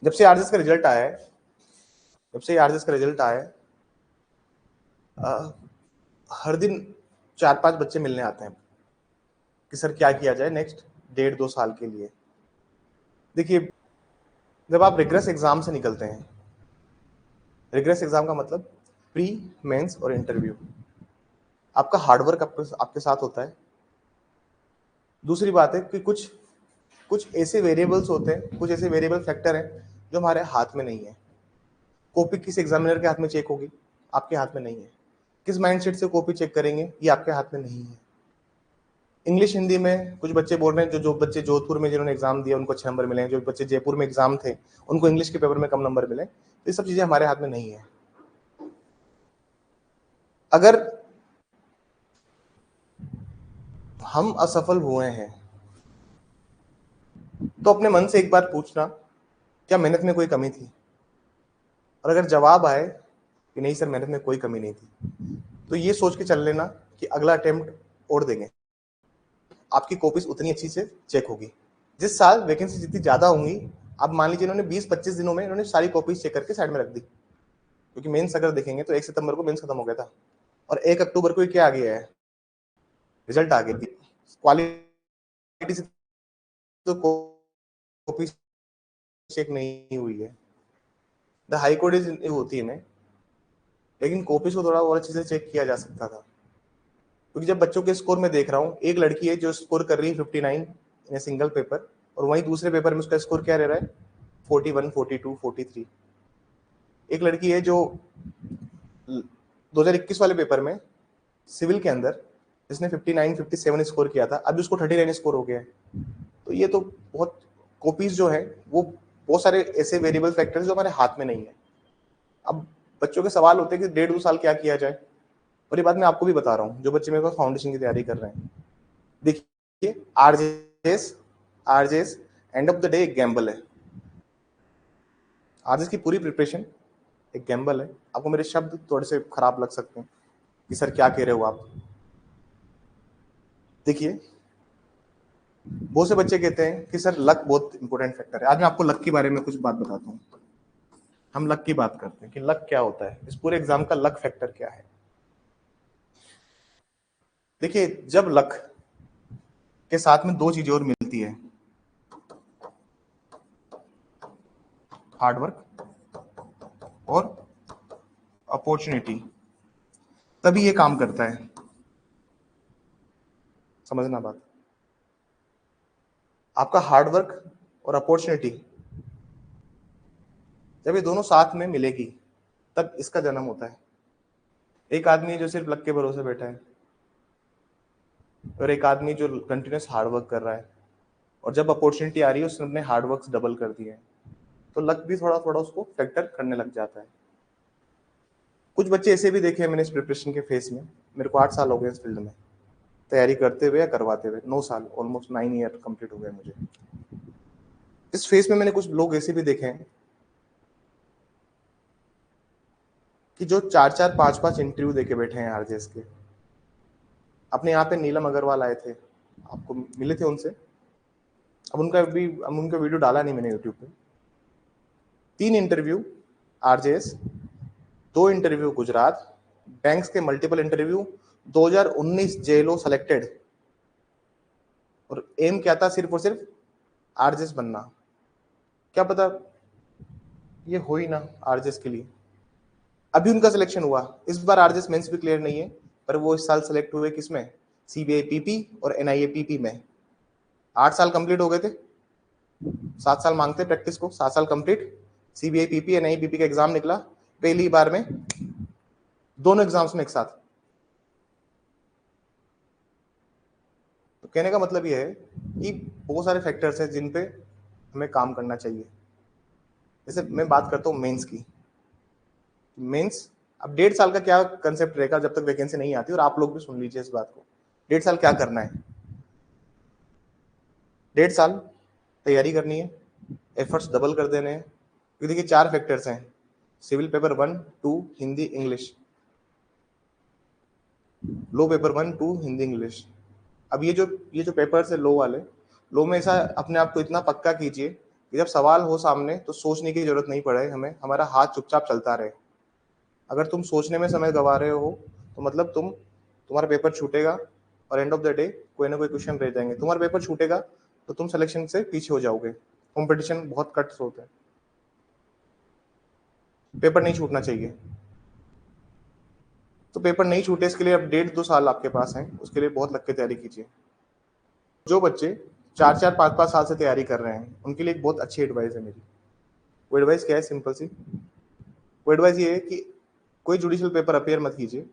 जब से आरजेएस का रिजल्ट आया है, हर दिन 4-5 बच्चे मिलने आते हैं कि सर क्या किया जाए नेक्स्ट 1.5-2 साल के लिए। देखिए, जब आप रिग्रेस एग्जाम से निकलते हैं, रिग्रेस एग्जाम का मतलब प्री, मेंस और इंटरव्यू, आपका हार्डवर्क आपके साथ होता है। दूसरी बात है कि कुछ ऐसे वेरिएबल्स होते हैं, कुछ ऐसे वेरिएबल फैक्टर हैं जो हमारे हाथ में नहीं है। कॉपी किस एग्जामिनर के हाथ में चेक होगी, आपके हाथ में नहीं है। किस माइंडसेट से कॉपी चेक करेंगे, ये आपके हाथ में नहीं है। इंग्लिश हिंदी में कुछ बच्चे बोल रहे हैं, जो बच्चे जोधपुर में जिन्होंने एग्जाम दिया उनको अच्छे नंबर मिले हैं, जो बच्चे जयपुर में एग्जाम थे उनको इंग्लिश के पेपर में कम नंबर मिले। तो ये सब चीजें हमारे हाथ में नहीं है। अगर हम असफल हुए हैं तो अपने मन से एक बार पूछना, क्या मेहनत में कोई कमी थी? और अगर जवाब आए कि नहीं सर मेहनत में कोई कमी नहीं थी, तो ये सोच के चल लेना कि अगला अटेम्प्ट और देंगे, आपकी कॉपीज उतनी अच्छी से चेक होगी। जिस साल वैकेंसी जितनी ज्यादा होंगी, अब मान लीजिए इन्होंने 20-25 दिनों में इन्होंने सारी कॉपीज चेक करके साइड में रख दी, क्योंकि मेंस अगर देखेंगे तो 1 सितंबर को मेंस खत्म हो गया था और 1 अक्टूबर को क्या आ गया है, रिजल्ट आ गया। क्वालिटी से तो कॉपी चेक नहीं हुई है, द हाई कोर्ट इज होती है में, लेकिन कॉपीज को थोड़ा और अच्छे से चेक किया जा सकता था। क्योंकि जब बच्चों के स्कोर में देख रहा हूँ, एक लड़की है जो स्कोर कर रही है 59 इन सिंगल पेपर, और वहीं दूसरे पेपर में उसका स्कोर क्या रह रहा है, 41, 42, 43। एक लड़की है जो 2021 वाले पेपर में सिविल के अंदर जिसने 59, 57 स्कोर किया था, अभी उसको 39 स्कोर हो गया है। तो ये तो बहुत, कॉपीज जो है वो बहुत सारे ऐसे वेरिएबल फैक्टर्स जो हमारे हाथ में नहीं है। अब बच्चों के सवाल होते हैं कि 1.5-2 साल क्या किया जाए, और ये बात मैं आपको भी बता रहा हूँ जो बच्चे मेरे पास फाउंडेशन की तैयारी कर रहे हैं। देखिए, RJS RJS end of the day एक गैम्बल है। आरजेएस की पूरी प्रिपरेशन एक गैम्बल है। आपको मेरे शब्द थोड़े से खराब लग सकते हैं कि सर क्या कह रहे हो आप। देखिए, बहुत से बच्चे कहते हैं कि सर लक बहुत इंपॉर्टेंट फैक्टर है। आज मैं आपको लक के बारे में कुछ बात बताता हूँ। हम लक की बात करते हैं कि लक क्या होता है, इस पूरे एग्जाम का लक फैक्टर क्या है। देखिए, जब लक के साथ में दो चीजें और मिलती है, हार्डवर्क और अपॉर्चुनिटी, तभी ये काम करता है। समझना बात, आपका हार्डवर्क और अपॉर्चुनिटी जब ये दोनों साथ में मिलेगी तब इसका जन्म होता है। एक आदमी जो सिर्फ लक के भरोसे बैठा है और एक आदमी जो कंटिन्यूस हार्डवर्क कर रहा है, और जब अपॉर्चुनिटी आ रही है उसने अपने हार्डवर्क डबल कर दिए हैं, तो लक भी थोड़ा थोड़ा उसको फैक्टर करने लग जाता है। कुछ बच्चे ऐसे भी देखे हैं मैंने इस प्रिपरेशन के फेस में, मेरे को 8 साल हो गए इस फील्ड में तैयारी करते हुए या करवाते हुए, 9 साल, ऑलमोस्ट 9 ईयर कंप्लीट हो गए मुझे। इस फेस में मैंने कुछ लोग ऐसे भी देखे हैं कि जो 4-4, 5-5 इंटरव्यू देके बैठे हैं आरजेएस के। अपने यहाँ पे नीलम अग्रवाल आए थे, आपको मिले थे उनसे, अब उनका वीडियो डाला नहीं मैंने यूट्यूब पे। 3 interview RJS, 2 interview Gujarat, banks के मल्टीपल इंटरव्यू, 2019 जेएलओ सेलेक्टेड, और एम क्या था, सिर्फ और सिर्फ आरजेएस बनना। क्या पता ये हो ही ना आरजेएस के लिए। अभी उनका सिलेक्शन हुआ, इस बार आरजेएस मेंस भी क्लियर नहीं है, पर वो इस साल सेलेक्ट हुए किसमें, सीबीआई पीपी और एनआईए पीपी में। 8 साल कंप्लीट हो गए थे, 7 साल मांगते प्रैक्टिस को, 7 साल complete, CBI PP NIA PP का एग्जाम निकला पहली बार में, दोनों एग्जाम्स में एक साथ। तो कहने का मतलब ये है कि बहुत सारे फैक्टर्स हैं जिन पे हमें काम करना चाहिए। जैसे मैं बात करता हूँ मेंस की। मेंस, अब 1.5 साल का क्या कंसेप्ट रहेगा जब तक वैकेंसी नहीं आती, और आप लोग भी सुन लीजिए इस बात को। 1.5 साल क्या करना है, 1.5 साल तैयारी करनी है, एफर्ट्स डबल कर देने हैं। क्योंकि देखिए 4 फैक्टर्स हैं, सिविल पेपर 1, 2 हिंदी इंग्लिश, लो पेपर 1, 2 हिंदी इंग्लिश। अब ये जो पेपर्स है लो वाले, लो में ऐसा अपने आप को इतना पक्का कीजिए कि जब सवाल हो सामने तो सोचने की जरूरत नहीं पड़े हमें, हमारा हाथ चुपचाप चलता रहे। अगर तुम सोचने में समय गवा रहे हो तो मतलब तुम्हारा पेपर छूटेगा और एंड ऑफ द डे कोई ना कोई क्वेश्चन रह जाएंगे। तुम्हारा पेपर छूटेगा तो तुम सिलेक्शन से पीछे हो जाओगे। कंपटीशन बहुत कट होता है, पेपर नहीं छूटना चाहिए। तो पेपर नहीं छूटे इसके लिए अब 1.5-2 साल आपके पास हैं, उसके लिए बहुत लग के तैयारी कीजिए। जो बच्चे 4-4 5-5 साल से तैयारी कर रहे हैं उनके लिए एक बहुत अच्छी एडवाइस है मेरी। वो एडवाइस क्या है? सिंपल सी। वो एडवाइस ये है कि कोई जुडिशियल पेपर अपेयर मत कीजिए,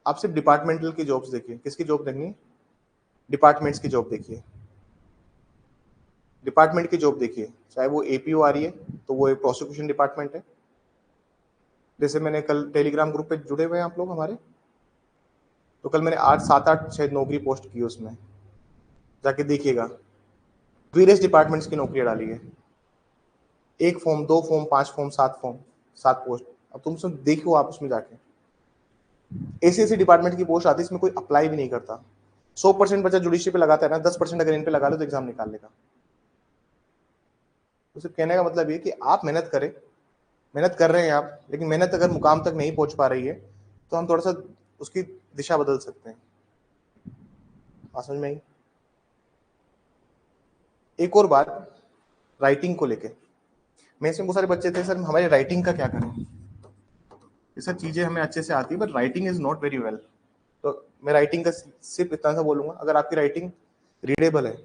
आप सिर्फ डिपार्टमेंटल की जॉब्स देखिए। किसकी जॉब देखनी है? डिपार्टमेंट्स की जॉब देखिए, डिपार्टमेंट की जॉब देखिए। चाहे वो एपीओ आ रही है तो वो एक प्रोसिक्यूशन डिपार्टमेंट है। जैसे मैंने कल टेलीग्राम ग्रुप पे जुड़े हुए हैं आप लोग हमारे, तो कल मैंने 8 7 8 6 नौकरी पोस्ट की, उसमें जाके देखिएगा। वेरियस डिपार्टमेंट्स की नौकरी डाली है, 1 form 2 form 5 form 7 form 7 post. अब तुम सब देखो, आप उसमें जाके ऐसी ऐसी डिपार्टमेंट की पोस्ट आती है इसमें कोई अप्लाई भी नहीं करता। 100% बच्चा जुडिशरी पे लगाता है ना, 10% अगर इन पे लगा लो तो एग्जाम निकाल लेगा। तो सिर्फ कहने का मतलब ये कि आप मेहनत करें, मेहनत कर रहे हैं आप, लेकिन मेहनत अगर मुकाम तक नहीं पहुंच पा रही है तो हम थोड़ा सा उसकी दिशा बदल सकते हैं। बात समझ में आई? एक और बात राइटिंग को लेके, मेरे से बहुत सारे बच्चे थे, सर हमारी राइटिंग का क्या करें? ये सब चीजें हमें अच्छे से आती है but writing is not very well. तो मैं राइटिंग का सिर्फ इतना सा बोलूंगा, अगर आपकी राइटिंग रीडेबल है,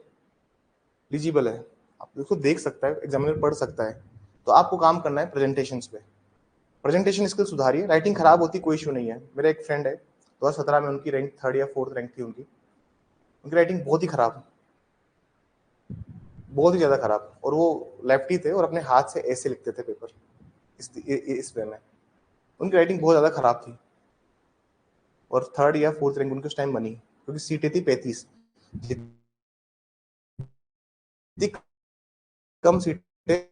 लीजिबल है, आप उसको देख सकता है, एग्जामिनर पढ़ सकता है, तो आपको काम करना है प्रेजेंटेशन पे। Presentation skill सुधारिए। राइटिंग खराब होती कोई इशू नहीं है। मेरा एक फ्रेंड है, 2017 में उनकी रैंक 3rd या 4th रैंक थी उनकी राइटिंग बहुत ही खराब, बहुत ही ज्यादा खराब, और वो लेफ्टी थे और अपने हाथ से ऐसे लिखते थे पेपर, इस वे में। उनकी राइटिंग बहुत ज्यादा खराब थी और 3rd या 4th रैंक उनकी उस टाइम बनी, क्योंकि सीटें थी 35। जितनी कम सीटें,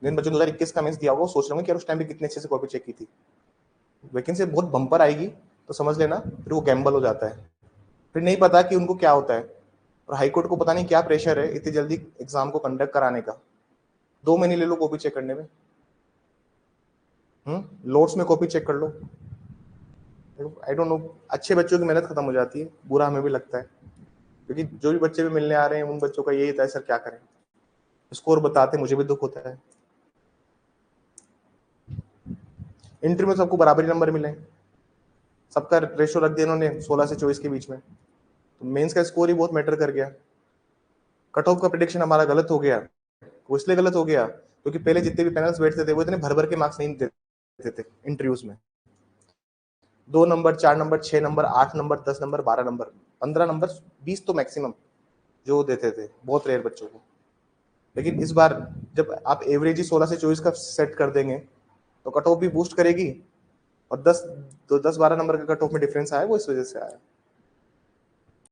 जिन बच्चों ने 2021 का मेंस दिया होगा वो सोच रहे होंगे कि यार उस टाइम पे कितने अच्छे से कॉपी चेक की थी। वैकेंसी बहुत बम्पर आएगी तो समझ लेना फिर वो गैम्बल हो जाता है, फिर नहीं पता कि उनको क्या होता है। और हाईकोर्ट को पता नहीं क्या प्रेशर है इतनी जल्दी एग्जाम को कंडक्ट कराने का। 2 महीने ले लो कॉपी चेक करने में, लोड्स में कॉपी चेक कर लो। आई डोंट नो, अच्छे बच्चों की मेहनत खत्म हो जाती है, बुरा हमें भी लगता है, क्योंकि जो भी बच्चे भी मिलने आ रहे हैं उन बच्चों का यही होता है, सर क्या करें। स्कोर बताते मुझे भी दुख होता है। इंटरव्यू में सबको बराबरी नंबर मिले, सबका रेशो रख दिया इन्होंने 16 से 24 के बीच में, तो मेंस का स्कोर ही बहुत मैटर कर गया। कट ऑफ का प्रिडिक्शन हमारा गलत हो गया। वो इसलिए गलत हो गया क्योंकि पहले जितने भी पैनल्स बैठते थे वो इतने भर भर के मार्क्स नहीं देते थे इंटरव्यूज में। 2 number 4 number 6 number 8 number 10 number 12 number 15 number 20 तो मैक्सिमम जो देते थे, बहुत रेयर बच्चों को। लेकिन इस बार जब आप एवरेज ही 16 से 24 का सेट कर देंगे तो कट ऑफ भी बूस्ट करेगी, और 10 12 नंबर का कट ऑफ में डिफरेंस आया वो इस वजह से आया।